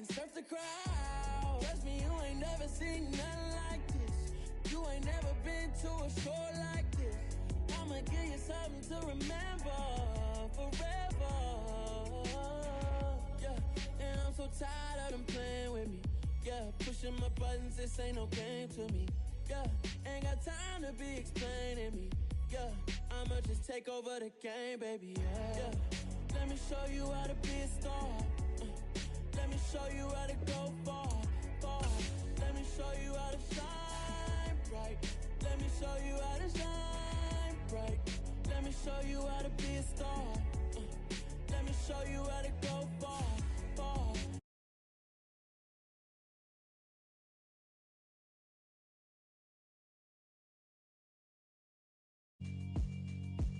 and surf the crowd. Trust me, you ain't never seen nothing like this. You ain't never been to a show like this. I'ma give you something to remember forever. Yeah, and I'm so tired of them playing with me. Yeah, pushing my buttons, this ain't no game to me. Yeah, ain't got time to be explaining me. Yeah, I'ma just take over the game, baby. Yeah, let me show you how to be a star. Let me show you how to go far, far. Let me show you how to shine bright. Let me show you how to shine bright. Let me show you how to be a star. Let me show you how to go far, far.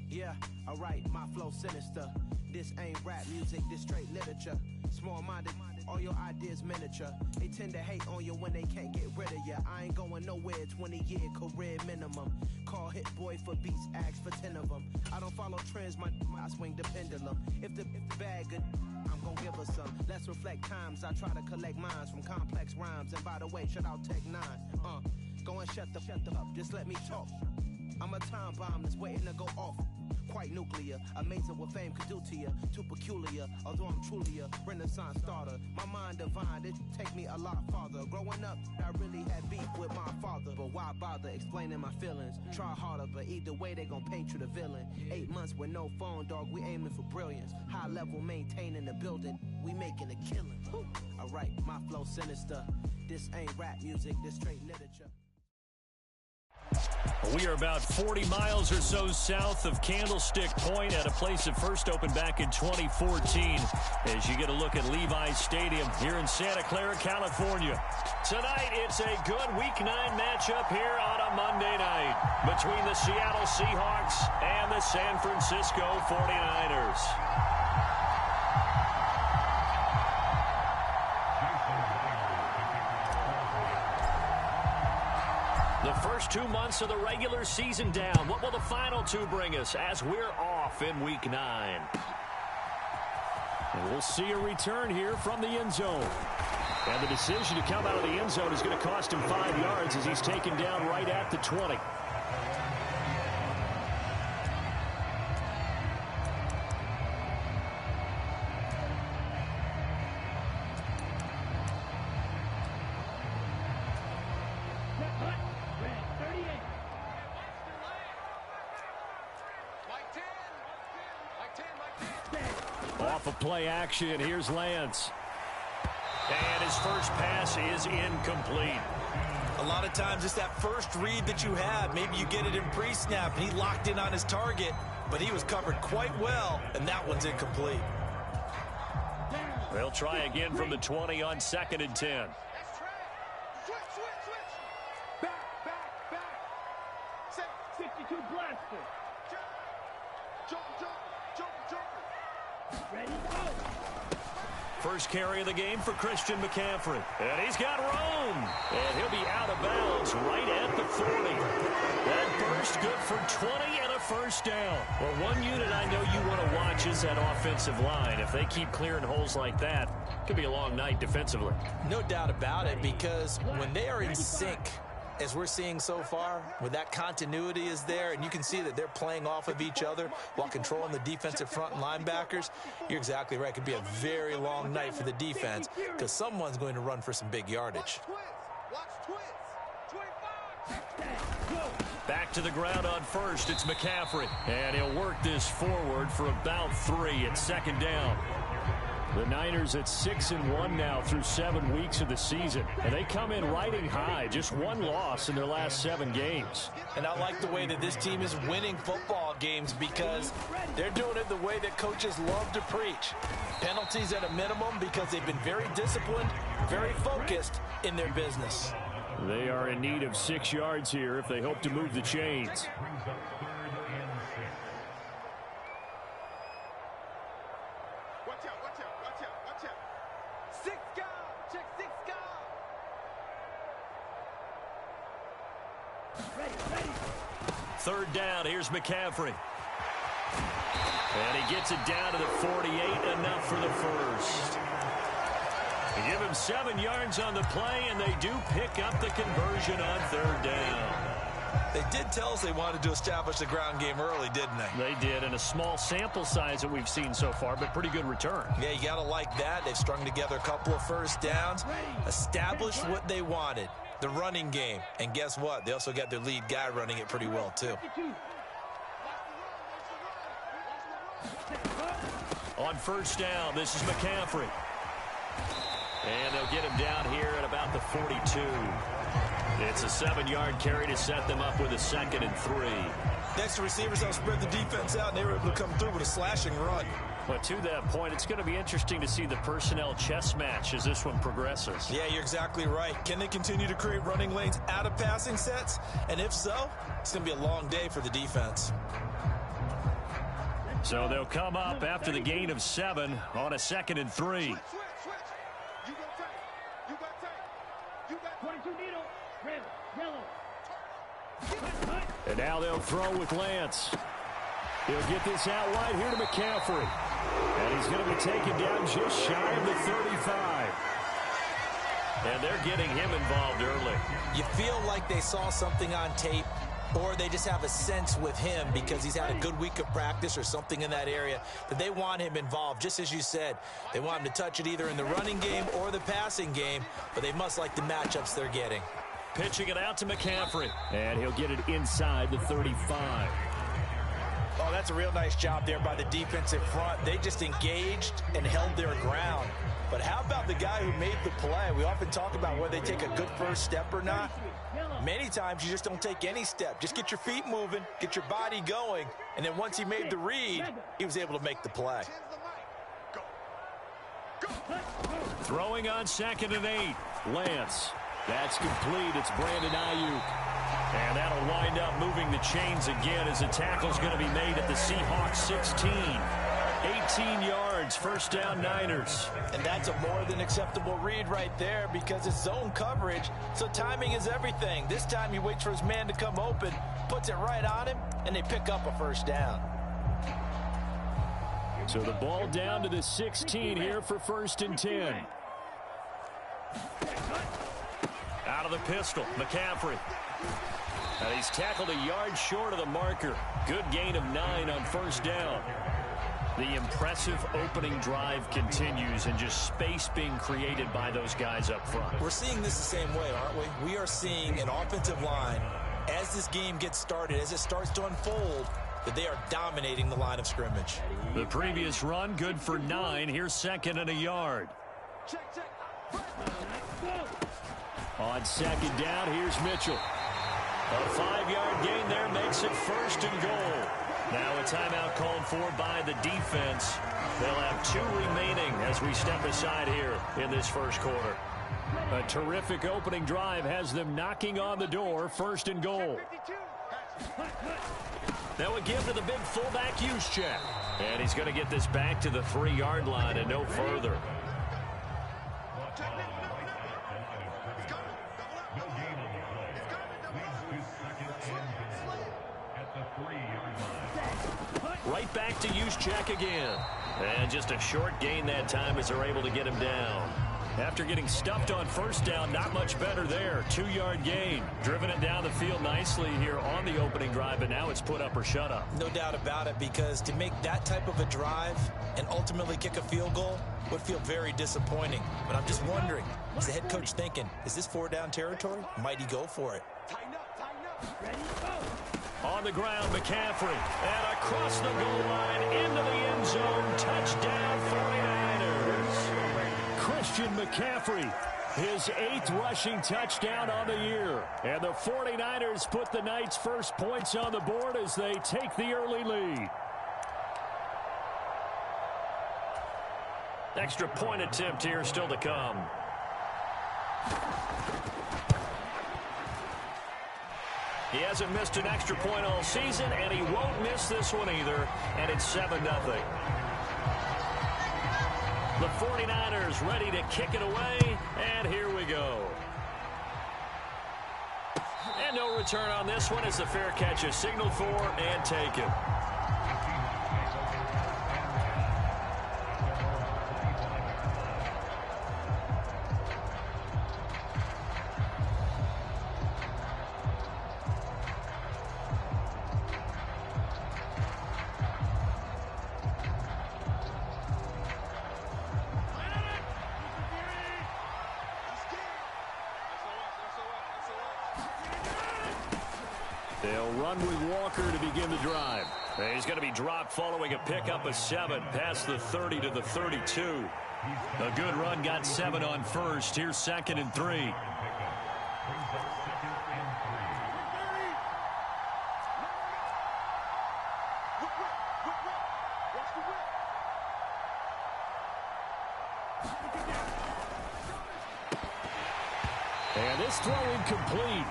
Yeah, alright, my flow sinister. This ain't rap music, this straight literature. Small-minded, all your ideas miniature. They tend to hate on you when they can't get rid of you. I ain't going nowhere, 20-year career minimum. Call Hit Boy for beats, ask for 10 of them. I don't follow trends, I swing the pendulum. If the bag good, I'm gon' give her some. Let's reflect times, I try to collect minds from complex rhymes. And by the way, shout out Tech 9. Go and shut the up, just let me talk. I'm a time bomb that's waiting to go off. Quite nuclear, amazing what fame could do to you. Too peculiar, although I'm truly a renaissance starter. My mind divine, it take me a lot farther. Growing up, I really had beef with my father. But why bother explaining my feelings? Try harder, but either way they gon' paint you the villain. 8 months with no phone, dog, we aiming for brilliance. High level maintaining the building, we making a killing. Alright, my flow sinister. This ain't rap music, this straight literature. We are about 40 miles or so south of Candlestick Point at a place that first opened back in 2014 as you get a look at Levi's Stadium here in Santa Clara, California. Tonight, it's a good Week 9 matchup here on a Monday night between the Seattle Seahawks and the San Francisco 49ers. The first 2 months of the regular season down. What will the final 2 bring us as we're off in Week 9? And we'll see a return here from the end zone. And the decision to come out of the end zone is going to cost him 5 yards as he's taken down right at the 20. Off of play action, here's Lance. And his first pass is incomplete. A lot of times it's that first read that you have. Maybe you get it in pre-snap, and he locked in on his target, but he was covered quite well, and that one's incomplete. They'll try again from the 20 on 2nd and 10. First carry of the game for Christian McCaffrey. And he's got room. And he'll be out of bounds right at the 40. That burst good for 20 and a first down. Well, one unit I know you want to watch is that offensive line. If they keep clearing holes like that, it could be a long night defensively. No doubt about it, because when they are in sync, as we're seeing so far, when that continuity is there and you can see that they're playing off of each other while controlling the defensive front and linebackers, you're exactly right. It could be a very long night for the defense because someone's going to run for some big yardage. Back to the ground on first. It's McCaffrey. And he'll work this forward for about 3 at 2nd down. The Niners at 6-1 now through 7 weeks of the season. And they come in riding high. Just 1 loss in their last 7 games. And I like the way that this team is winning football games because they're doing it the way that coaches love to preach. Penalties at a minimum because they've been very disciplined, very focused in their business. They are in need of 6 yards here if they hope to move the chains. Third down, here's McCaffrey. And he gets it down to the 48, enough for the first. They give him 7 yards on the play, and they do pick up the conversion on 3rd down. They did tell us they wanted to establish the ground game early, didn't they? They did, and a small sample size that we've seen so far, but pretty good return. Yeah, you got to like that. They've strung together a couple of first downs, established what they wanted, the running game. And guess what? They also got their lead guy running it pretty well, too. On 1st down, this is McCaffrey. And they'll get him down here at about the 42. It's a 7-yard carry to set them up with a 2nd and 3. Next, the receivers helped spread the defense out, and they were able to come through with a slashing run. But to that point, it's going to be interesting to see the personnel chess match as this one progresses. Yeah, you're exactly right. Can they continue to create running lanes out of passing sets? And if so, it's going to be a long day for the defense. So they'll come up after the gain of 7 on a 2nd and 3. And now they'll throw with Lance. He'll get this out wide here to McCaffrey. And he's going to be taken down just shy of the 35. And they're getting him involved early. You feel like they saw something on tape, or they just have a sense with him because he's had a good week of practice or something in that area that they want him involved. Just as you said, they want him to touch it either in the running game or the passing game, but they must like the matchups they're getting. Pitching it out to McCaffrey. And he'll get it inside the 35. Oh, that's a real nice job there by the defensive front. They just engaged and held their ground. But how about the guy who made the play? We often talk about whether they take a good first step or not. Many times you just don't take any step. Just get your feet moving, get your body going, and then once he made the read, he was able to make the play. Throwing on 2nd and 8. Lance. That's complete. It's Brandon Ayuk. And that'll wind up moving the chains again as the tackle's going to be made at the Seahawks 16. 18 yards, 1st down Niners. And that's a more than acceptable read right there because it's zone coverage, so timing is everything. This time he waits for his man to come open, puts it right on him, and they pick up a 1st down. So the ball down to the 16 here for 1st and 10. Out of the pistol, McCaffrey. And he's tackled a yard short of the marker. Good gain of 9 on 1st down. The impressive opening drive continues and just space being created by those guys up front. We're seeing this the same way, aren't we? We are seeing an offensive line, as this game gets started, as it starts to unfold, that they are dominating the line of scrimmage. The previous run, good for 9. Here's 2nd and a yard. On 2nd down, here's Mitchell. A 5-yard gain there makes it 1st and goal. Now a timeout called for by the defense. They'll have 2 remaining as we step aside here in this 1st quarter. A terrific opening drive has them knocking on the door, 1st and goal. Now a give to the big fullback Juszczyk. And he's going to get this back to the 3-yard line and no further. Right back to Juszczyk again. And just a short gain that time as they're able to get him down. After getting stuffed on 1st down, not much better there. 2-yard gain. Driven it down the field nicely here on the opening drive, and now it's put up or shut up. No doubt about it, because to make that type of a drive and ultimately kick a field goal would feel very disappointing. But I'm just wondering, is the head coach thinking, is this 4-down territory? Might he go for it? Ready, go. On the ground, McCaffrey. And across the goal line into the end zone. Touchdown, 49ers. Christian McCaffrey, his 8th rushing touchdown on the year. And the 49ers put the Knights' first points on the board as they take the early lead. Extra point attempt here still to come. He hasn't missed an extra point all season, and he won't miss this one either, and it's 7-0. The 49ers ready to kick it away, and here we go. And no return on this one as the fair catch is signaled for and taken. They'll run with Walker to begin the drive. And he's going to be dropped following a pickup of 7 past the 30 to the 32. A good run, got 7 on first. Here's 2nd and 3. And this throw incomplete.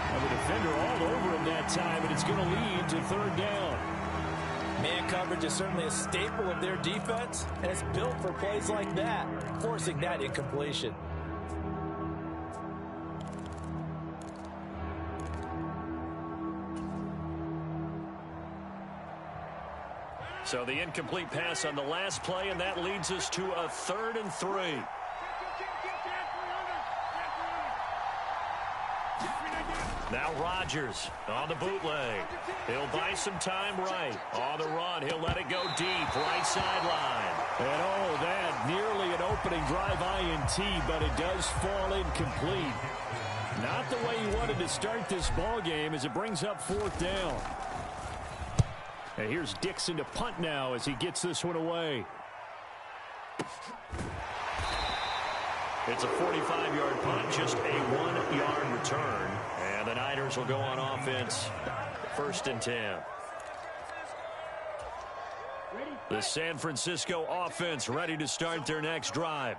And the defender all over him that time, and it's going to lead to 3rd down. Man coverage is certainly a staple of their defense, and it's built for plays like that, forcing that incompletion. So the incomplete pass on the last play, and that leads us to a 3rd and 3. Now Rodgers on the bootleg. He'll buy some time right. On the run, he'll let it go deep, right sideline. And oh, that nearly an opening drive INT, but it does fall incomplete. Not the way he wanted to start this ball game as it brings up 4th down. And here's Dixon to punt now as he gets this one away. It's a 45-yard punt, just a 1-yard return. And the Niners will go on offense, 1st and 10. The San Francisco offense ready to start their next drive.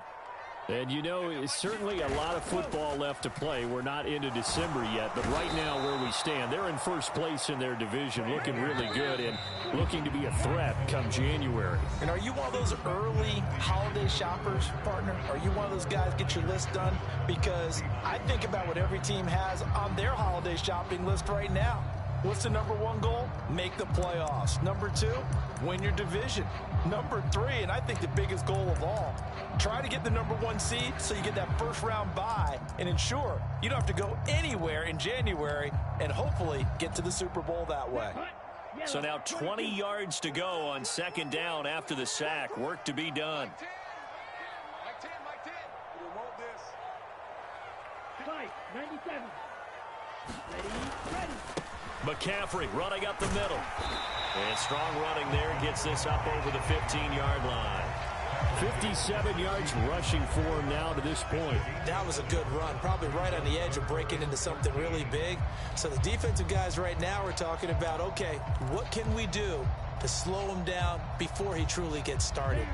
And, you know, it's certainly a lot of football left to play. We're not into December yet, but right now where we stand, they're in 1st place in their division, looking really good and looking to be a threat come January. And are you one of those early holiday shoppers, partner? Are you one of those guys get your list done? Because I think about what every team has on their holiday shopping list right now. What's the number 1 goal? Make the playoffs. Number 2, win your division. Number 3, and I think the biggest goal of all, try to get the number 1 seed so you get that 1st round bye and ensure you don't have to go anywhere in January and hopefully get to the Super Bowl that way. So now 20 yards to go on 2nd down after the sack. Work to be done. Fight, 97. Ready. McCaffrey running up the middle. And strong running there gets this up over the 15-yard line. 57 yards rushing for him now to this point. That was a good run, probably right on the edge of breaking into something really big. So the defensive guys right now are talking about, okay, what can we do to slow him down before he truly gets started?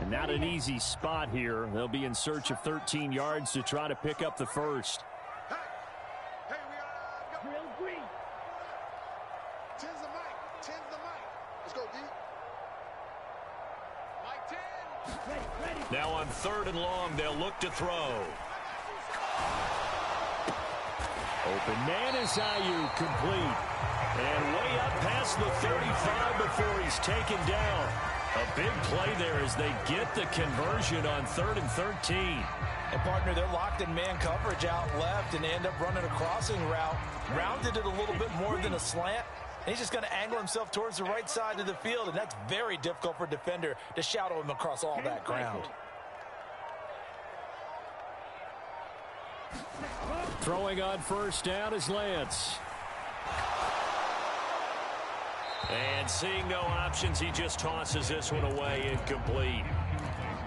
And not an easy spot here. They'll be in search of 13 yards to try to pick up the 1st. Now on 3rd and long, they'll look to throw. Open man is Ayuk, complete. And way up past the 35 before he's taken down. A big play there as they get the conversion on 3rd and 13. And, partner, they're locked in man coverage out left, and they end up running a crossing route. Rounded it a little bit more than a slant. And he's just going to angle himself towards the right side of the field, and that's very difficult for a defender to shadow him across all that ground. Throwing on 1st down is Lance. And seeing no options, he just tosses this one away, incomplete.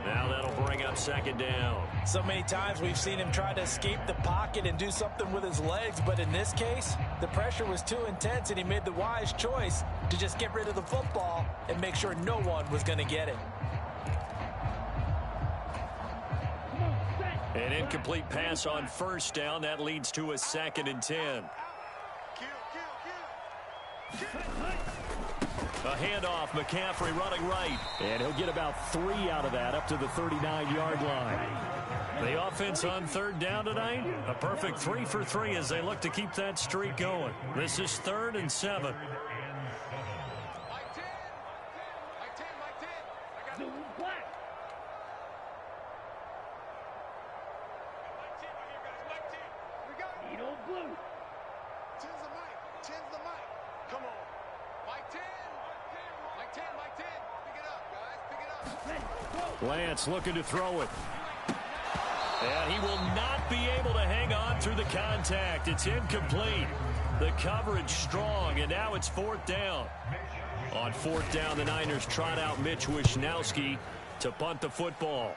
Now that'll bring up 2nd down. So many times we've seen him try to escape the pocket and do something with his legs, but in this case, the pressure was too intense, and he made the wise choice to just get rid of the football and make sure no one was going to get it. An incomplete pass on 1st down. That leads to a 2nd and 10. A handoff, McCaffrey running right. And he'll get about 3 out of that up to the 39-yard line. The offense on 3rd down tonight, a perfect 3 for 3 as they look to keep that streak going. This is 3rd and 7. Lance looking to throw it. And he will not be able to hang on through the contact. It's incomplete. The coverage strong, and now it's 4th down. On 4th down, the Niners trot out Mitch Wishnowski to punt the football.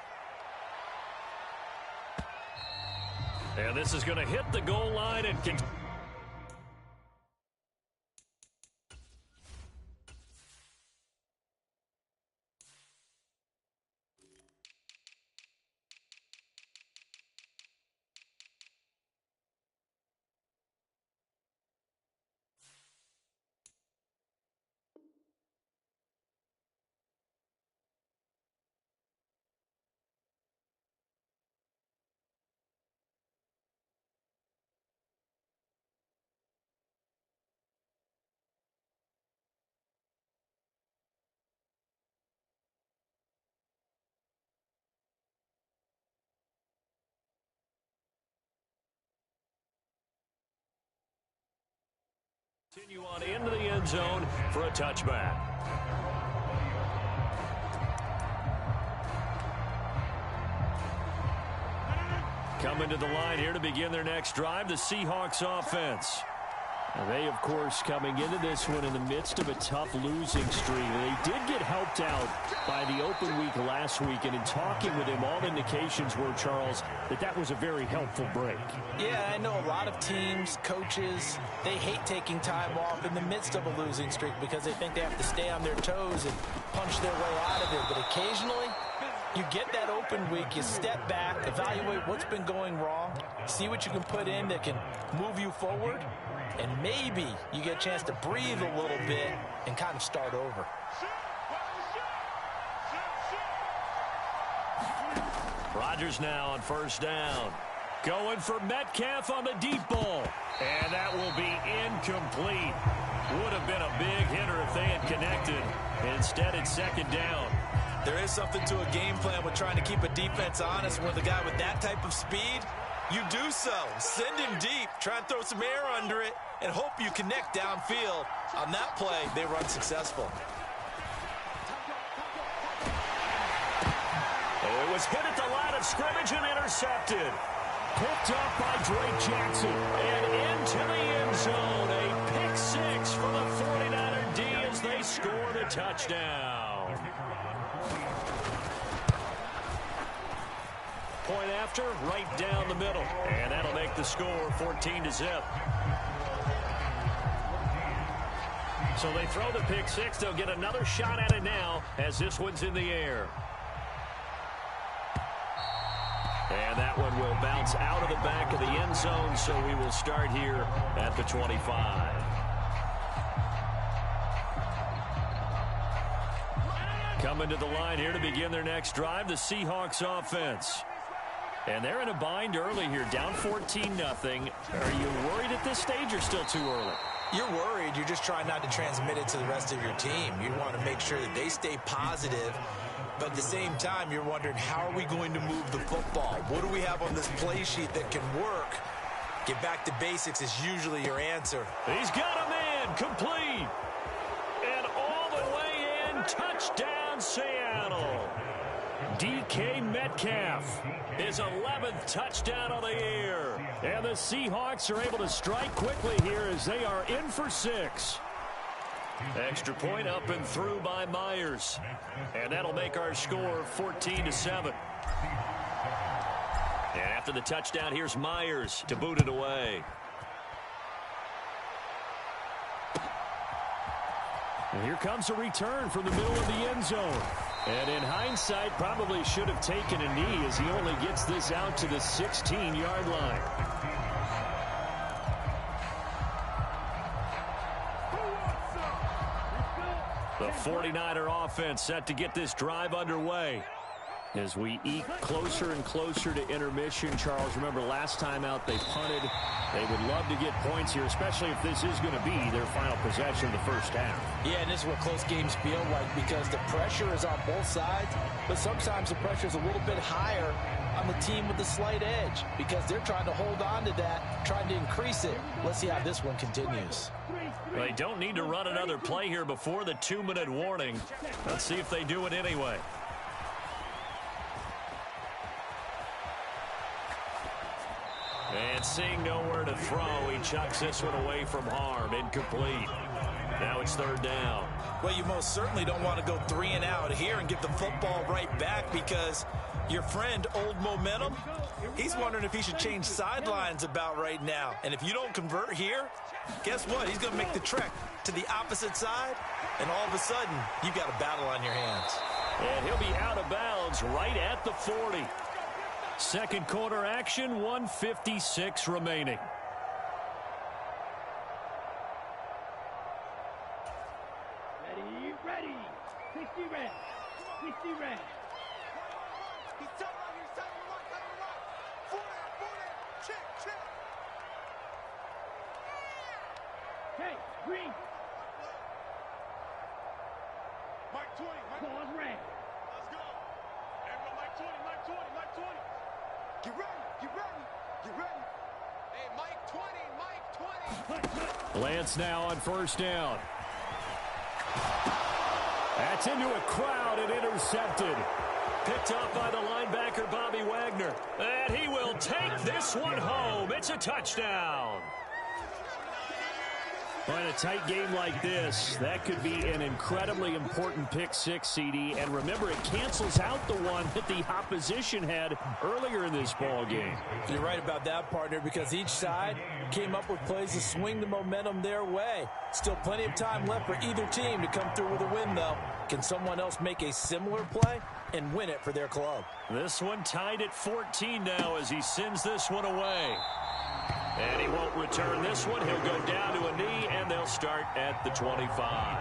And this is going to hit the goal line and continue. Continue on into the end zone for a touchback. Coming to the line here to begin their next drive, the Seahawks offense. They, of course, coming into this one in the midst of a tough losing streak. They did get helped out by the open week last week, and in talking with him, all indications were, Charles, that was a very helpful break. Yeah, I know a lot of teams, coaches, they hate taking time off in the midst of a losing streak because they think they have to stay on their toes and punch their way out of it. But occasionally, you get that open week, you step back, evaluate what's been going wrong, see what you can put in that can move you forward, and maybe you get a chance to breathe a little bit and kind of start over. Rodgers now on 1st down. Going for Metcalf on the deep ball. And that will be incomplete. Would have been a big hitter if they had connected. Instead, it's 2nd down. There is something to a game plan with trying to keep a defense honest. With a guy with that type of speed, you do so. Send him deep, try and throw some air under it, and hope you connect downfield. On that play, they run successful. It was hit at the line of scrimmage and intercepted. Picked up by Drake Jackson. And into the end zone. A pick 6 for the 49er D as they score the touchdown. Point after, right down the middle. And that'll make the score 14-0. So they throw the pick 6. They'll get another shot at it now as this one's in the air. And that one will bounce out of the back of the end zone, so we will start here at the 25. Coming to the line here to begin their next drive, the Seahawks offense. And they're in a bind early here, down 14-0. Are you worried at this stage or still too early? You're worried. You're just trying not to transmit it to the rest of your team. You want to make sure that they stay positive. But at the same time, you're wondering, how are we going to move the football? What do we have on this play sheet that can work? Get back to basics is usually your answer. He's got a man, complete. And all the way in, touchdown Seattle. DK Metcalf, his 11th touchdown of the year. And the Seahawks are able to strike quickly here as they are in for 6. Extra point up and through by Myers. And that'll make our score 14-7. And after the touchdown, here's Myers to boot it away. And here comes a return from the middle of the end zone. And in hindsight, probably should have taken a knee as he only gets this out to the 16-yard line. The 49er offense set to get this drive underway. As we eke closer and closer to intermission, Charles, remember last time out they punted. They would love to get points here, especially if this is going to be their final possession of the first half. Yeah, and this is what close games feel like because the pressure is on both sides, but sometimes the pressure is a little bit higher on the team with the slight edge because they're trying to hold on to that, trying to increase it. Let's see how this one continues. They don't need to run another play here before the 2-minute warning. Let's see if they do it anyway. And seeing nowhere to throw, he chucks this one away from harm. Incomplete. Now it's third down. Well, you most certainly don't want to go 3 and out here and give the football right back, because your friend, Old Momentum, he's wondering if he should change sidelines about right now. And if you don't convert here, guess what? He's going to make the trek to the opposite side, and all of a sudden, you've got a battle on your hands. And he'll be out of bounds right at the 40. Second quarter action, 1:56 remaining. Ready. 60 red. 60 red. He's tight right here, tight on the right, tight on the right. 4 check. Hey, green. Mike 20, Pause red. Let's go. Everybody, Mike 20. Get ready. Hey, Mike 20. Lance now on first down. That's into a crowd and intercepted. Picked up by the linebacker, Bobby Wagner. And he will take this one home. It's a touchdown. In a tight game like this, that could be an incredibly important pick six, CD. And remember, it cancels out the one that the opposition had earlier in this ball game. You're right about that, partner, because each side came up with plays to swing the momentum their way. Still plenty of time left for either team to come through with a win, though. Can someone else make a similar play and win it for their club? This one tied at 14 now as he sends this one away. And he won't return this one. He'll go down to a knee, and they'll start at the 25.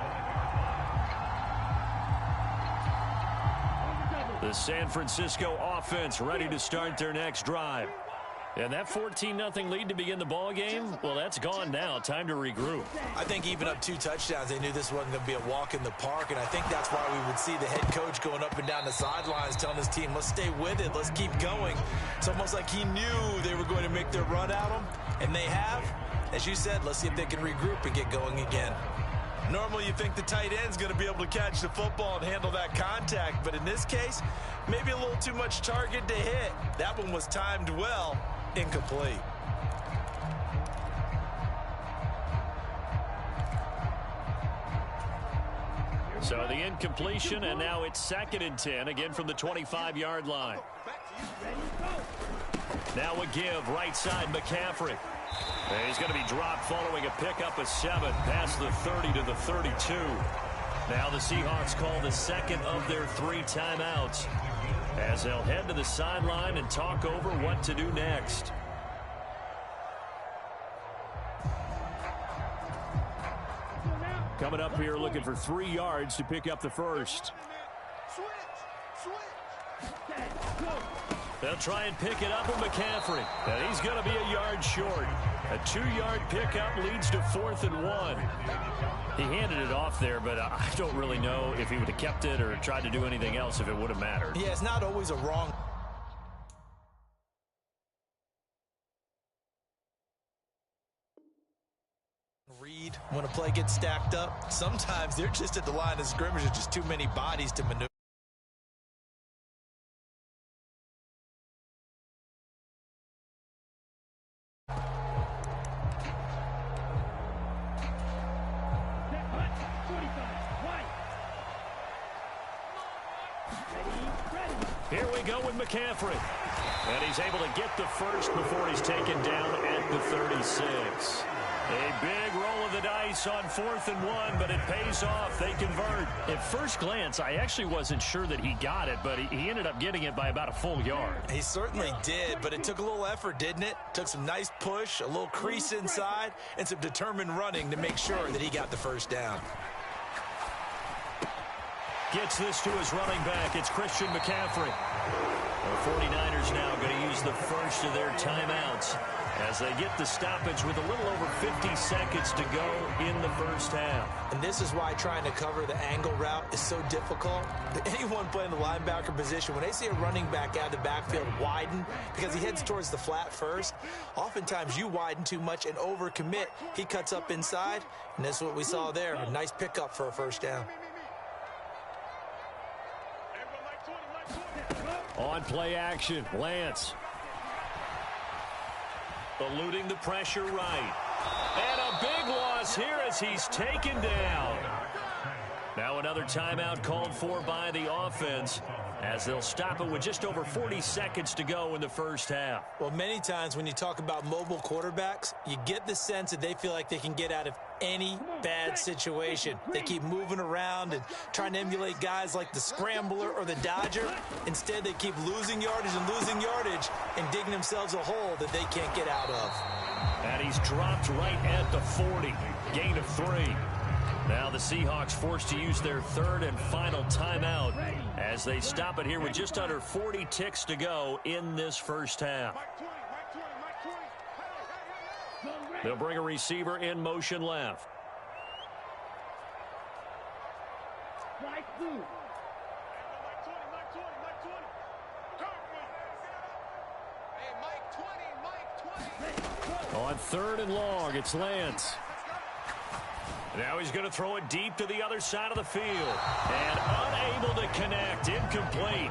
The San Francisco offense ready to start their next drive. And that 14-0 lead to begin the ball game, well, that's gone now. Time to regroup. I think even up 2 touchdowns, they knew this wasn't going to be a walk in the park, and I think that's why we would see the head coach going up and down the sidelines telling his team, let's stay with it, let's keep going. It's almost like he knew they were going to make their run at him, and they have. As you said, let's see if they can regroup and get going again. Normally you think the tight end's going to be able to catch the football and handle that contact, but in this case, maybe a little too much target to hit. That one was timed well. Incomplete. So the incompletion, and now it's 2nd and 10, again from the 25-yard line. Now a give, right side, McCaffrey. And he's going to be dropped following a pickup of 7, past the 30 to the 32. Now the Seahawks call the second of their 3 timeouts, as they'll head to the sideline and talk over what to do next. Coming up here looking for 3 yards to pick up the first. They'll try and pick it up with McCaffrey. And he's going to be a yard short. A 2-yard pickup leads to 4th and 1. He handed it off there, but I don't really know if he would have kept it or tried to do anything else if it would have mattered. Yeah, it's not always a wrong read when a play gets stacked up. Sometimes they're just at the line of scrimmage. There's just too many bodies to maneuver. Here we go with McCaffrey. And he's able to get the first before he's taken down at the 36. A big roll of the dice on 4th and 1, but it pays off. They convert. At first glance, I actually wasn't sure that he got it, but he ended up getting it by about a full yard. He certainly did, but it took a little effort, didn't it? Took some nice push, a little crease inside, and some determined running to make sure that he got the first down. Gets this to his running back. It's Christian McCaffrey. The 49ers now going to use the first of their timeouts as they get the stoppage with a little over 50 seconds to go in the first half. And this is why trying to cover the angle route is so difficult. Anyone playing the linebacker position, when they see a running back out of the backfield widen because he heads towards the flat first, oftentimes you widen too much and overcommit. He cuts up inside, and that's what we saw there. A nice pickup for a first down. On play action, Lance. Eluding the pressure right. And a big loss here as he's taken down. Now another timeout called for by the offense as they'll stop it with just over 40 seconds to go in the first half. Well, many times when you talk about mobile quarterbacks, you get the sense that they feel like they can get out of any bad situation. They keep moving around and trying to emulate guys like the Scrambler or the Dodger. Instead, they keep losing yardage and digging themselves a hole that they can't get out of. And he's dropped right at the 40. Gain of 3. Now the Seahawks forced to use their third and final timeout as they stop it here with just under 40 ticks to go in this first half. They'll bring a receiver in motion left. On third and long, it's Lance. Now he's going to throw it deep to the other side of the field. And unable to connect. Incomplete.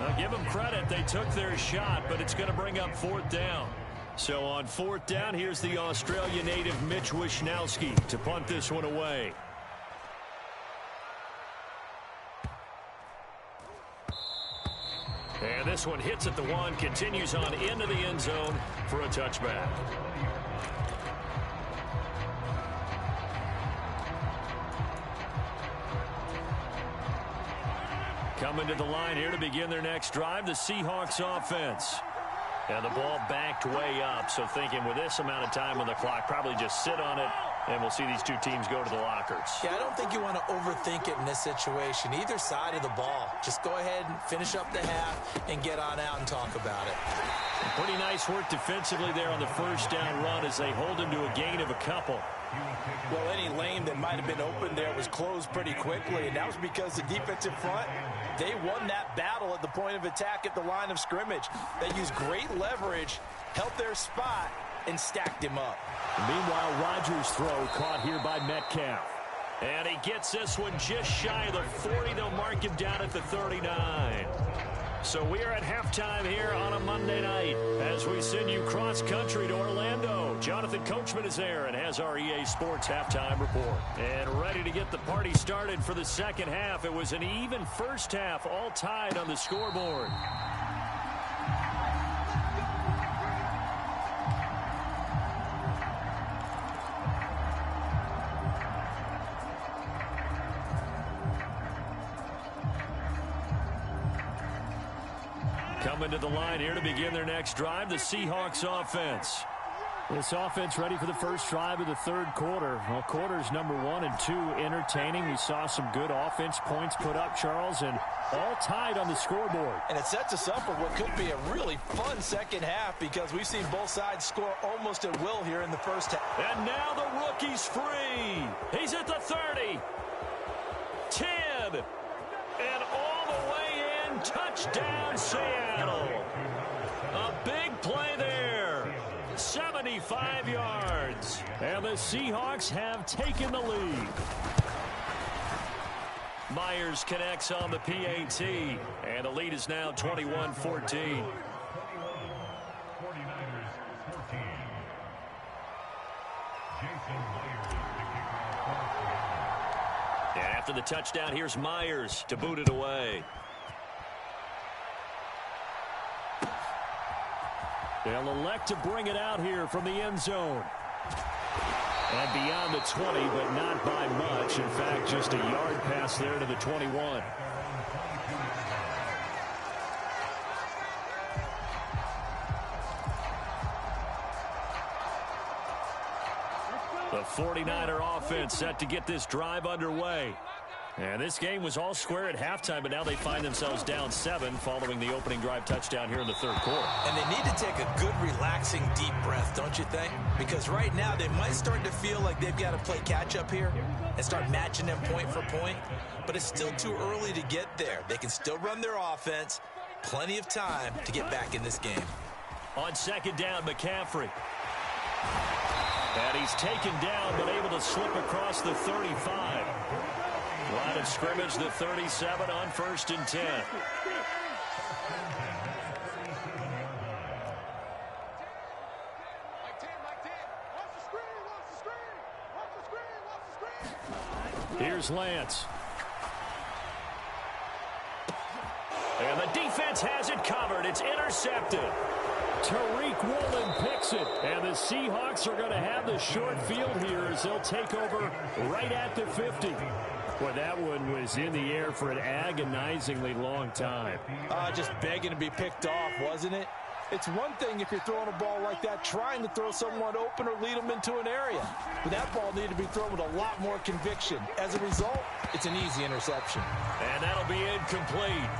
Now give them credit. They took their shot, but it's going to bring up fourth down. So on fourth down, here's the Australia native Mitch Wishnowsky to punt this one away. And this one hits at the 1, continues on into the end zone for a touchback. Coming to the line here to begin their next drive, the Seahawks offense. And the ball backed way up, so thinking with this amount of time on the clock, probably just sit on it, and we'll see these two teams go to the lockers. Yeah, I don't think you want to overthink it in this situation. Either side of the ball. Just go ahead and finish up the half and get on out and talk about it. Pretty nice work defensively there on the first down run as they hold him to a gain of a couple. Well, any lane that might have been open there was closed pretty quickly, and that was because the defensive front, they won that battle at the point of attack at the line of scrimmage. They used great leverage, held their spot, and stacked him up. Meanwhile, Rodgers' throw caught here by Metcalf. And he gets this one just shy of the 40. They'll mark him down at the 39. So we are at halftime here on a Monday night as we send you cross-country to Orlando. Jonathan Coachman is there and has our EA Sports halftime report. And ready to get the party started for the second half. It was an even first half, all tied on the scoreboard. Coming to the line here to begin their next drive, the Seahawks offense. This offense ready for the first drive of the third quarter. Well, quarters number 1 and 2 entertaining. We saw some good offense points put up, Charles, and all tied on the scoreboard. And it sets us up for what could be a really fun second half because we've seen both sides score almost at will here in the first half. And now the rookie's free. He's at the 30. 10. And all the way in. Touchdown, Seattle. A big play there. 75 yards. And the Seahawks have taken the lead. Myers connects on the PAT. And the lead is now 21-14. And after the touchdown, here's Myers to boot it away. They'll elect to bring it out here from the end zone. And beyond the 20, but not by much. In fact, just a yard pass there to the 21. The 49er offense set to get this drive underway. And this game was all square at halftime, but now they find themselves down 7 following the opening drive touchdown here in the third quarter. And they need to take a good, relaxing, deep breath, don't you think? Because right now they might start to feel like they've got to play catch-up here and start matching them point for point. But it's still too early to get there. They can still run their offense. Plenty of time to get back in this game. On second down, McCaffrey. And he's taken down, but able to slip across the 35. Line of scrimmage, the 37 on 1st and 10. Here's Lance. And the defense has it covered. It's intercepted. Tariq Woolen picks it. And the Seahawks are going to have the short field here as they'll take over right at the 50. Well, that one was in the air for an agonizingly long time. Just begging to be picked off, wasn't it? It's one thing if you're throwing a ball like that, trying to throw someone open or lead them into an area. But that ball needed to be thrown with a lot more conviction. As a result, it's an easy interception. And that'll be incomplete.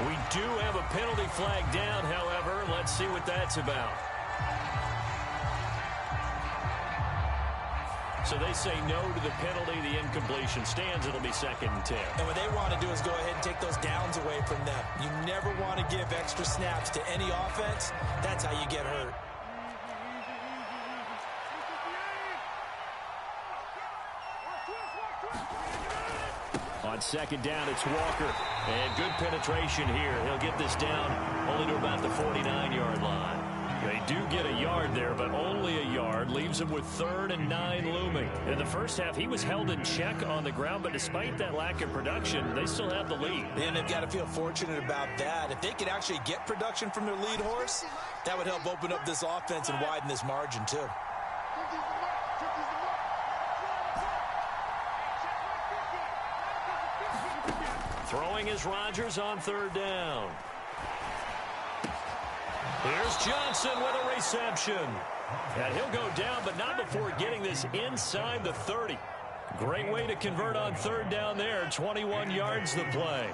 We do have a penalty flag down, however. Let's see what that's about. So they say no to the penalty. The incompletion stands. It'll be 2nd and 10. And what they want to do is go ahead and take those downs away from them. You never want to give extra snaps to any offense. That's how you get hurt. On 2nd down, it's Walker. And good penetration here. He'll get this down only to about the 49-yard line. They do get a yard there, but only a yard. Leaves him with 3rd and 9 looming. In the first half, he was held in check on the ground, but despite that lack of production, they still have the lead. And they've got to feel fortunate about that. If they could actually get production from their lead horse, that would help open up this offense and widen this margin, too. Throwing is Rodgers on 3rd down. Here's Johnson with a reception. And he'll go down, but not before getting this inside the 30. Great way to convert on 3rd down there. 21 yards the play.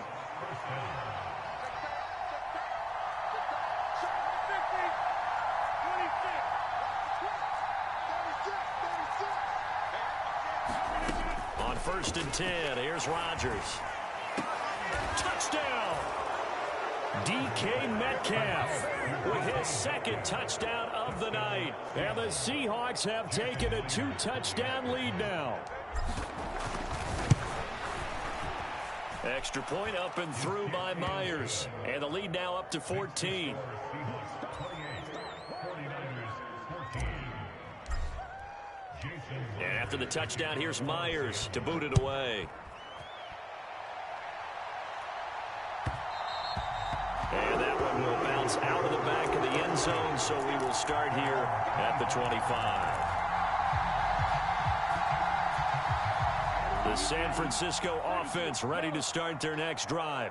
On 1st and 10, here's Rodgers. Touchdown! DK Metcalf with his 2nd touchdown of the night. And the Seahawks have taken a 2-touchdown lead now. Extra point up and through by Myers. And the lead now up to 14. And after the touchdown, here's Myers to boot it away. And that one will bounce out of the back of the end zone, so we will start here at the 25. The San Francisco offense ready to start their next drive.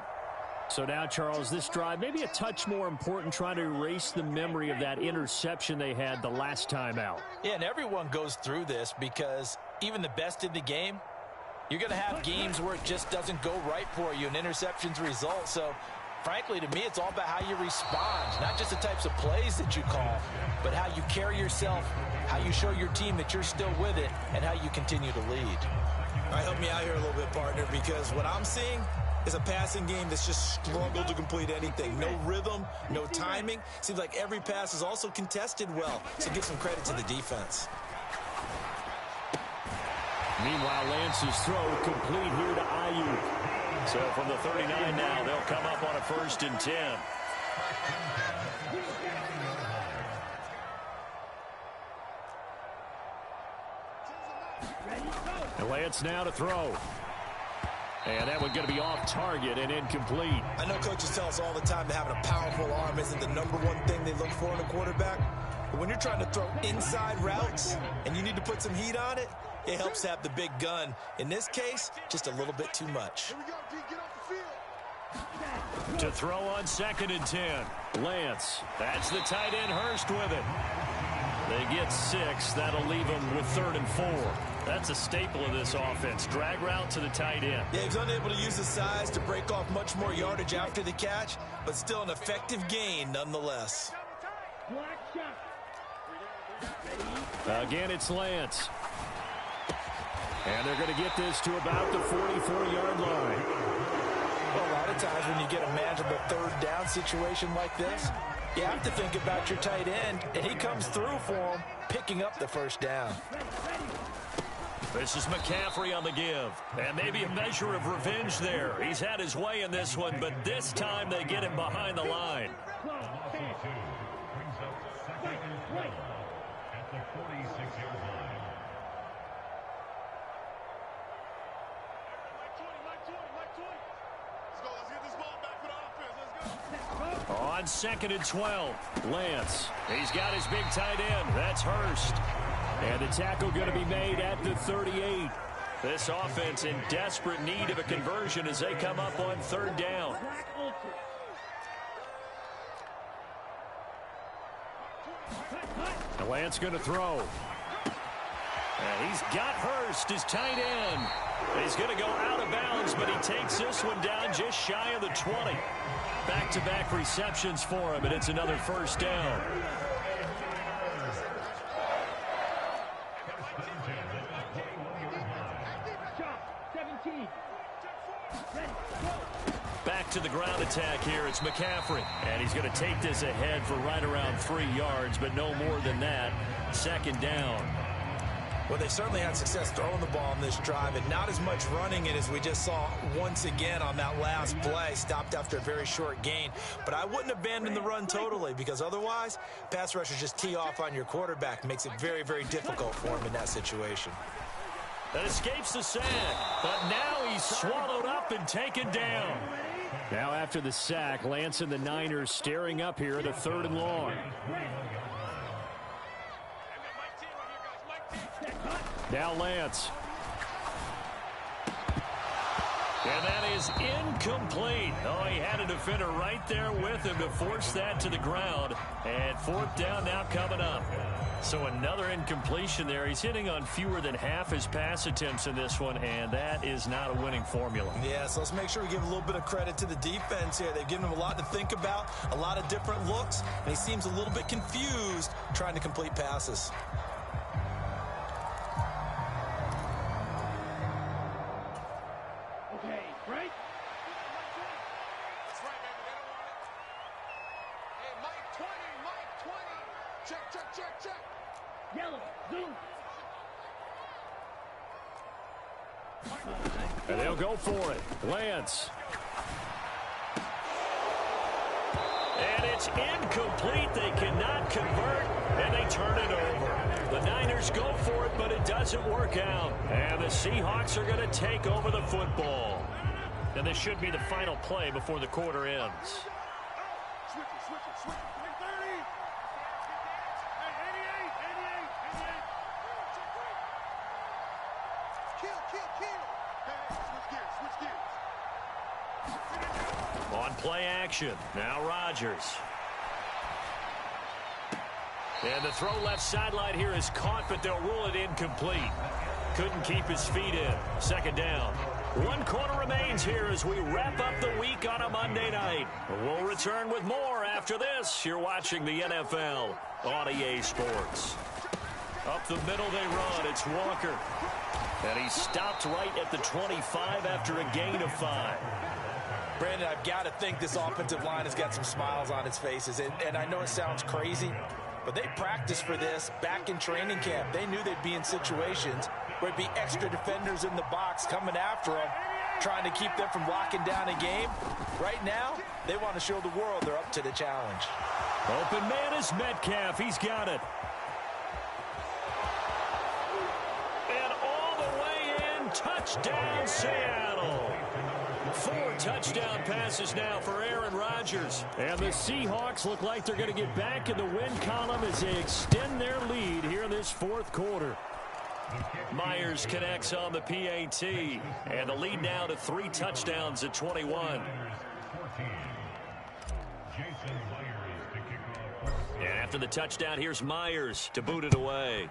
So now, Charles, this drive maybe a touch more important, trying to erase the memory of that interception they had the last time out. Yeah, and everyone goes through this because even the best in the game, you're going to have games where it just doesn't go right for you and interceptions result. So frankly, to me, it's all about how you respond, not just the types of plays that you call, but how you carry yourself, how you show your team that you're still with it, and how you continue to lead. All right, help me out here a little bit, partner, because what I'm seeing is a passing game that's just struggled to complete anything. No rhythm, no timing. Seems like every pass is also contested well, so give some credit to the defense. Meanwhile, Lance's throw complete here to Ayuk. So from the 39 now, they'll come up on a 1st and 10. And Lance now to throw. And that one going to be off target and incomplete. I know coaches tell us all the time that having a powerful arm isn't the #1 thing they look for in a quarterback. But when you're trying to throw inside routes and you need to put some heat on it, it helps to have the big gun. In this case, just a little bit too much. To throw on 2nd and 10. Lance. That's the tight end Hurst with it. They get 6. That'll leave them with 3rd and 4. That's a staple of this offense. Drag route to the tight end. Yeah, he's unable to use his size to break off much more yardage after the catch, but still an effective gain nonetheless. Again, it's Lance. And they're going to get this to about the 44-yard line. Well, a lot of times when you get a manageable 3rd down situation like this, you have to think about your tight end, and he comes through for him, picking up the 1st down. This is McCaffrey on the give. And maybe a measure of revenge there. He's had his way in this one, but this time they get him behind the line. On 2nd and 12, Lance. He's got his big tight end. That's Hurst. And the tackle going to be made at the 38. This offense in desperate need of a conversion as they come up on 3rd down. And Lance going to throw. And he's got Hurst, his tight end. He's going to go out of bounds, but he takes this one down just shy of the 20. Back-to-back receptions for him, and it's another 1st down. Back to the ground attack here. It's McCaffrey, and he's going to take this ahead for right around 3 yards, but no more than that. 2nd down. Well, they certainly had success throwing the ball on this drive, and not as much running it as we just saw once again on that last play. Stopped after a very short gain. But I wouldn't abandon the run totally, because otherwise, pass rushers just tee off on your quarterback. Makes it very, very difficult for him in that situation. That escapes the sack, but now he's swallowed up and taken down. Now after the sack, Lance and the Niners staring up here at a 3rd and long. Now Lance. And that is incomplete. Oh, he had a defender right there with him to force that to the ground. And 4th down now coming up. So another incompletion there. He's hitting on fewer than half his pass attempts in this one, and that is not a winning formula. Yeah, so let's make sure we give a little bit of credit to the defense here. They've given him a lot to think about, a lot of different looks, and he seems a little bit confused trying to complete passes. And they'll go for it. Lance. And it's incomplete. They cannot convert, and they turn it over. The Niners go for it, but it doesn't work out. And the Seahawks are going to take over the football. And this should be the final play before the quarter ends. On play action, now Rodgers. And the throw left sideline here is caught, but they'll rule it incomplete. Couldn't keep his feet in. 2nd down. 1 quarter remains here as we wrap up the week on a Monday night. We'll return with more after this. You're watching the NFL on EA Sports. Up the middle they run. It's Walker. And he stopped right at the 25 after a gain of 5. Brandon, I've got to think this offensive line has got some smiles on its faces. And I know it sounds crazy, but they practiced for this back in training camp. They knew they'd be in situations where it'd be extra defenders in the box coming after them, trying to keep them from locking down a game. Right now, they want to show the world they're up to the challenge. Open man is Metcalf. He's got it. And all the way in, touchdown Seattle. 4 touchdown passes now for Aaron Rodgers. And the Seahawks look like they're going to get back in the win column as they extend their lead here in this 4th quarter. Myers connects on the PAT. And the lead now to 3 touchdowns at 21. And after the touchdown, here's Myers to boot it away.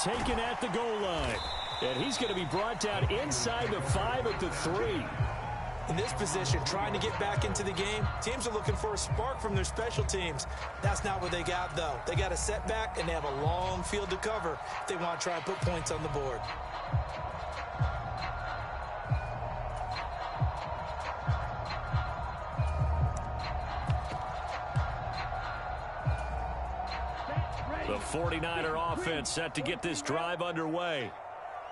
Taken at the goal line. And he's going to be brought down inside the 5 at the 3. In this position, trying to get back into the game, teams are looking for a spark from their special teams. That's not what they got, though. They got a setback, and they have a long field to cover if they want to try and put points on the board. The 49er offense set to get this drive underway.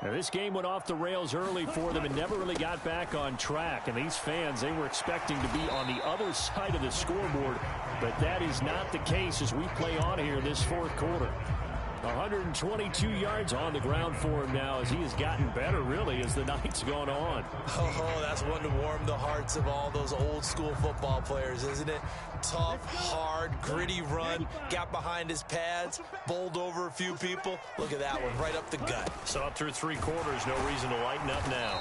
Now, this game went off the rails early for them and never really got back on track. And these fans, they were expecting to be on the other side of the scoreboard. But that is not the case as we play on here this 4th quarter. 122 yards on the ground for him now as he has gotten better, really, as the night's gone on. Oh, that's one to warm the hearts of all those old-school football players, isn't it? Tough, hard, gritty run, got behind his pads, bowled over a few people. Look at that one, right up the gut. So up through 3 quarters, no reason to lighten up now.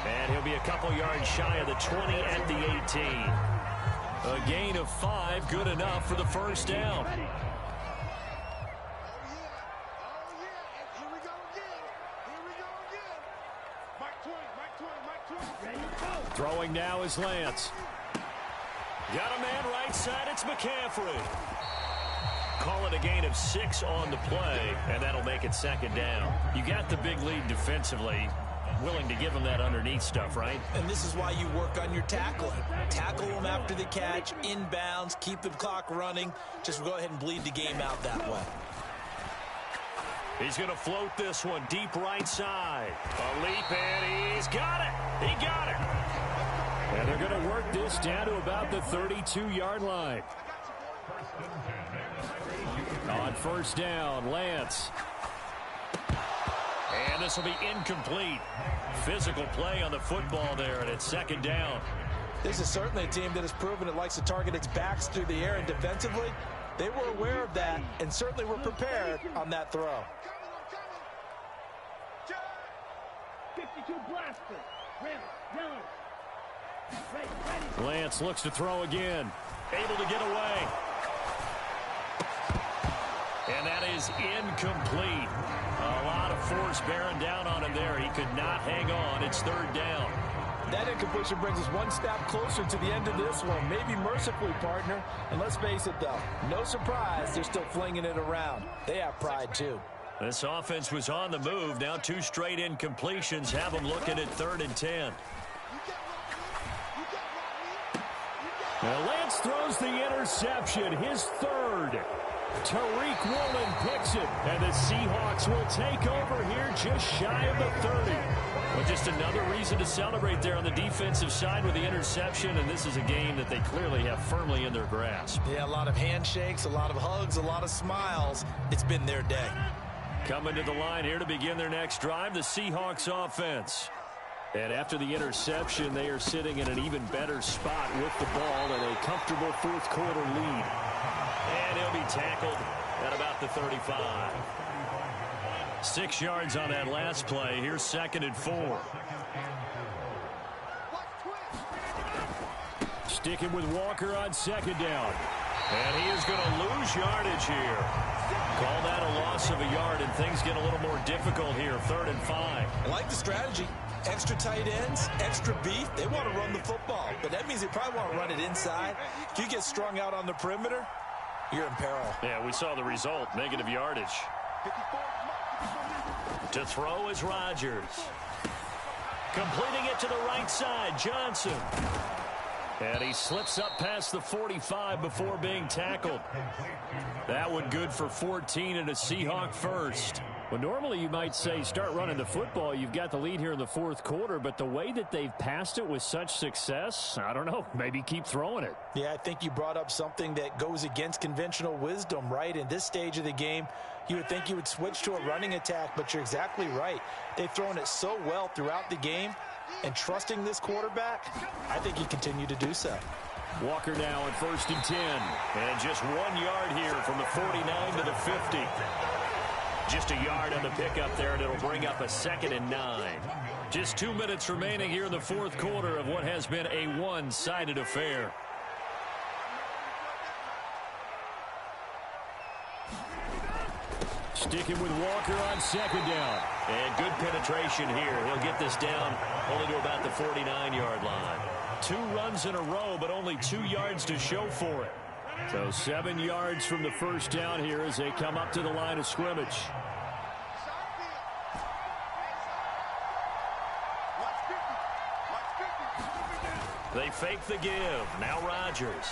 And he'll be a couple yards shy of the 20 at the 18. A gain of 5, good enough for the first down. Throwing now is Lance. Got a man right side, it's McCaffrey. Call it a gain of 6 on the play, and that'll make it second down. You got the big lead defensively. Willing to give him that underneath stuff, right? And this is why you work on your tackling. Tackle them after the catch, inbounds, keep the clock running. Just go ahead and bleed the game out that way. He's going to float this one deep right side. A leap, and he's got it. He got it. And they're going to work this down to about the 32-yard line. On first down, Lance. And this will be incomplete. Physical play on the football there, and it's second down. This is certainly a team that has proven it likes to target its backs through the air, and defensively, they were aware of that and certainly were prepared on that throw. 52 blaster. Red, yellow. Lance looks to throw again. Able to get away. And that is incomplete. A lot of force bearing down on him there. He could not hang on. It's third down. That incompletion brings us one step closer to the end of this one. Maybe mercifully, partner. And let's face it, though, no surprise, they're still flinging it around. They have pride, too. This offense was on the move. Now 2 straight incompletions have them looking at 3rd and 10. Now Lance throws the interception, his 3rd. Tariq Woolen picks it, and the Seahawks will take over here just shy of the 30. Well, just another reason to celebrate there on the defensive side with the interception, and this is a game that they clearly have firmly in their grasp. Yeah, a lot of handshakes, a lot of hugs, a lot of smiles. It's been their day. Coming to the line here to begin their next drive, the Seahawks offense. And after the interception, they are sitting in an even better spot with the ball and a comfortable 4th quarter lead. And he'll be tackled at about the 35. 6 yards on that last play. Here's 2nd and 4. Sticking with Walker on 2nd down. And he is going to lose yardage here. Call that a loss of a yard, and things get a little more difficult here. 3rd and 5. I like the strategy. Extra tight ends, extra beef. They want to run the football, but that means they probably want to run it inside. If you get strung out on the perimeter, you're in peril. Yeah, we saw the result. Negative yardage. To throw is Rodgers. Completing it to the right side, Johnson. And he slips up past the 45 before being tackled. That one good for 14 and a Seahawk first. Well, normally you might say start running the football. You've got the lead here in the 4th quarter, but the way that they've passed it with such success, I don't know, maybe keep throwing it. Yeah, I think you brought up something that goes against conventional wisdom, right? In this stage of the game, you would think you would switch to a running attack, but you're exactly right. They've thrown it so well throughout the game, and trusting this quarterback, I think you continue to do so. Walker now on 1st and 10. And just 1 yard here from the 49 to the 50. Just a yard on the pickup there, and it'll bring up a 2nd and 9. Just 2 minutes remaining here in the 4th quarter of what has been a one-sided affair. Sticking with Walker on 2nd down. And good penetration here. He'll get this down only to about the 49-yard line. 2 runs in a row, but only 2 yards to show for it. So 7 yards from the first down here as they come up to the line of scrimmage. They fake the give. Now Rodgers.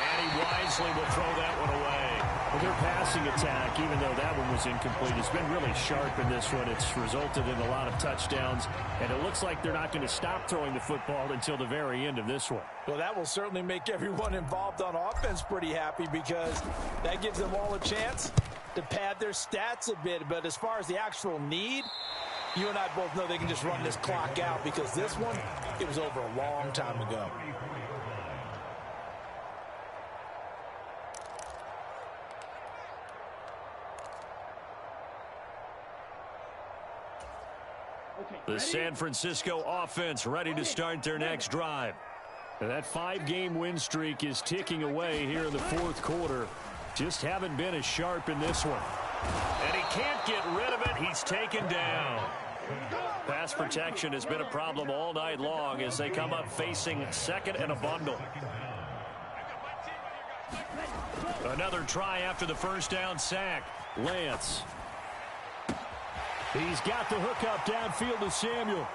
And he wisely will throw that one away. Well, their passing attack, even though that one was incomplete, has been really sharp in this one. It's resulted in a lot of touchdowns, and it looks like they're not going to stop throwing the football until the very end of this one. Well, that will certainly make everyone involved on offense pretty happy, because that gives them all a chance to pad their stats a bit. But as far as the actual need, you and I both know they can just run this clock out, because this one, it was over a long time ago. The San Francisco offense ready to start their next drive. That 5-game win streak is ticking away here in the fourth quarter. Just haven't been as sharp in this one. And he can't get rid of it. He's taken down. Pass protection has been a problem all night long as they come up facing second and a bundle. Another try after the first down sack. Lance. He's got the hook up downfield to Samuel.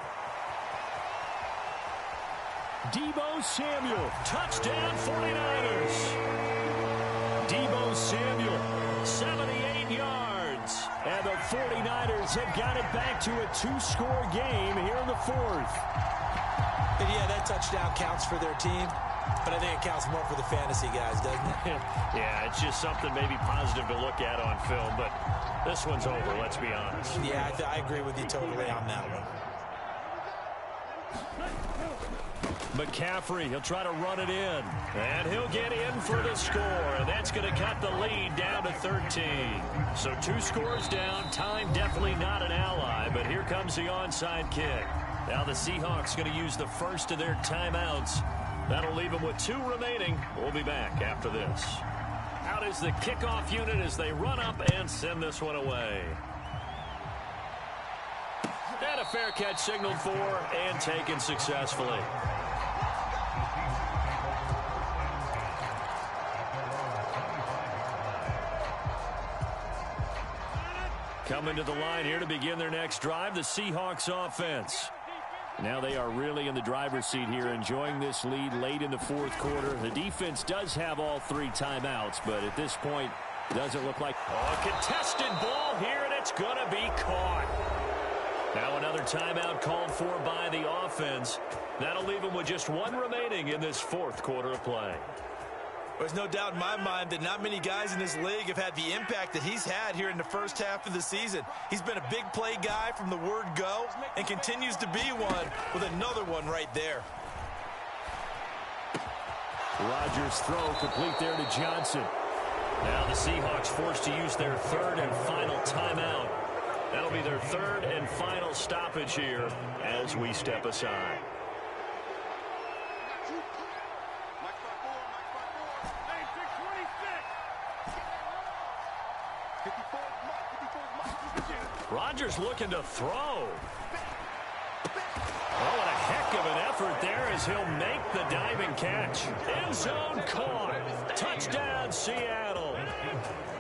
Deebo Samuel. Touchdown 49ers. Deebo Samuel. 78 yards. And the 49ers have got it back to a 2-score game here in the fourth. And yeah, that touchdown counts for their team, but I think it counts more for the fantasy guys, doesn't it? Yeah, it's just something maybe positive to look at on film, but this one's over, let's be honest. Yeah, I agree with you totally on that one. McCaffrey, he'll try to run it in. And he'll get in for the score. And that's going to cut the lead down to 13. So 2 scores down. Time definitely not an ally. But here comes the onside kick. Now the Seahawks going to use the first of their timeouts. That'll leave them with 2 remaining. We'll be back after this. Out is the kickoff unit as they run up and send this one away. And a fair catch signaled for and taken successfully. Coming to the line here to begin their next drive, the Seahawks offense. Now they are really in the driver's seat here, enjoying this lead late in the fourth quarter. The defense does have all 3 timeouts, but at this point, doesn't look like a contested ball here, and it's going to be caught. Now another timeout called for by the offense. That'll leave them with just 1 remaining in this fourth quarter of play. There's no doubt in my mind that not many guys in this league have had the impact that he's had here in the first half of the season. He's been a big play guy from the word go and continues to be one with another one right there. Rodgers' throw complete there to Johnson. Now the Seahawks forced to use their 3rd and final timeout. That'll be their 3rd and final stoppage here as we step aside. Rodgers looking to throw. Oh, what a heck of an effort there as he'll make the diving catch. End zone caught. Touchdown, Seattle.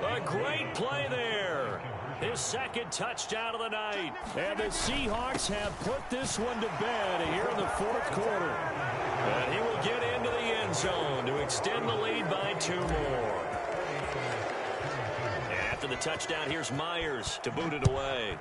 A great play there. His 2nd touchdown of the night. And the Seahawks have put this one to bed here in the fourth quarter. And he will get into the end zone to extend the lead by 2 more. After the touchdown, here's Myers to boot it away.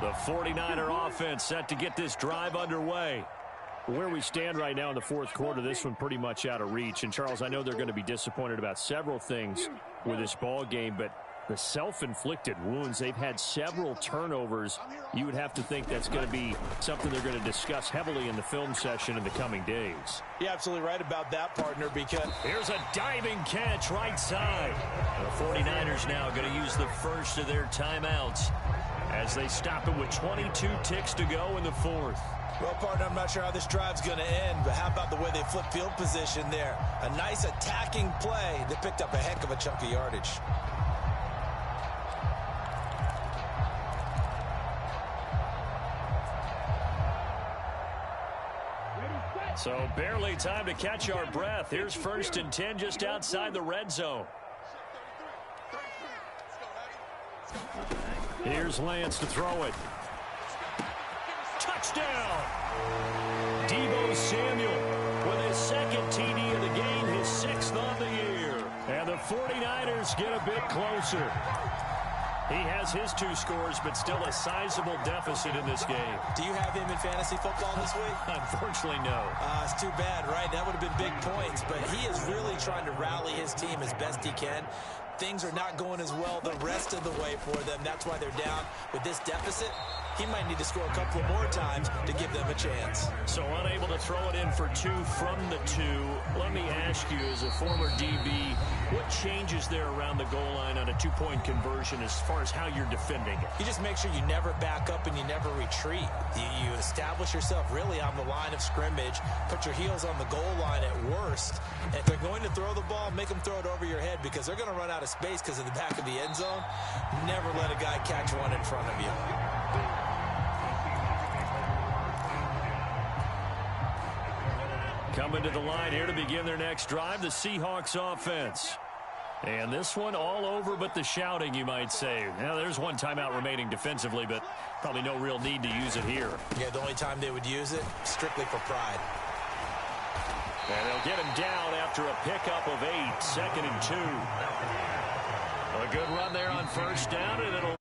The 49er offense set to get this drive underway. Where we stand right now in the fourth quarter, this one pretty much out of reach. And, Charles, I know they're going to be disappointed about several things with this ball game, but the self-inflicted wounds, they've had several turnovers. You would have to think that's going to be something they're going to discuss heavily in the film session in the coming days. You're absolutely right about that, partner, because here's a diving catch right side. The 49ers now going to use the first of their timeouts. as they stop it with 22 ticks to go in the fourth. Well, partner, I'm not sure how this drive's going to end, but how about the way they flip field position there? A nice attacking play that picked up a heck of a chunk of yardage. So barely time to catch our breath. Here's 1st and 10 just outside the red zone. Here's Lance to throw it. Touchdown! Deebo Samuel with his 2nd TD of the game, his 6th on the year. And the 49ers get a bit closer. He has his 2 scores, but still a sizable deficit in this game. Do you have him in fantasy football this week? Unfortunately, no. It's too bad, right? That would have been big points, but he is really trying to rally his team as best he can. Things are not going as well the rest of the way for them. That's why they're down with this deficit. He might need to score a couple more times to give them a chance. So unable to throw it in for 2 from the 2. Let me ask you, as a former DB, what changes there around the goal line on a 2-point conversion as far as how you're defending it? You just make sure you never back up and you never retreat. You establish yourself really on the line of scrimmage, put your heels on the goal line at worst. And if they're going to throw the ball, make them throw it over your head because they're going to run out of space because of the back of the end zone. Never let a guy catch one in front of you. Coming to the line here to begin their next drive, the Seahawks offense. And this one all over but the shouting, you might say. Now, there's one timeout remaining defensively, but probably no real need to use it here. Yeah, the only time they would use it, strictly for pride. And they'll get him down after a pickup of 8, 2nd and 2. A good run there on 1st down, and it'll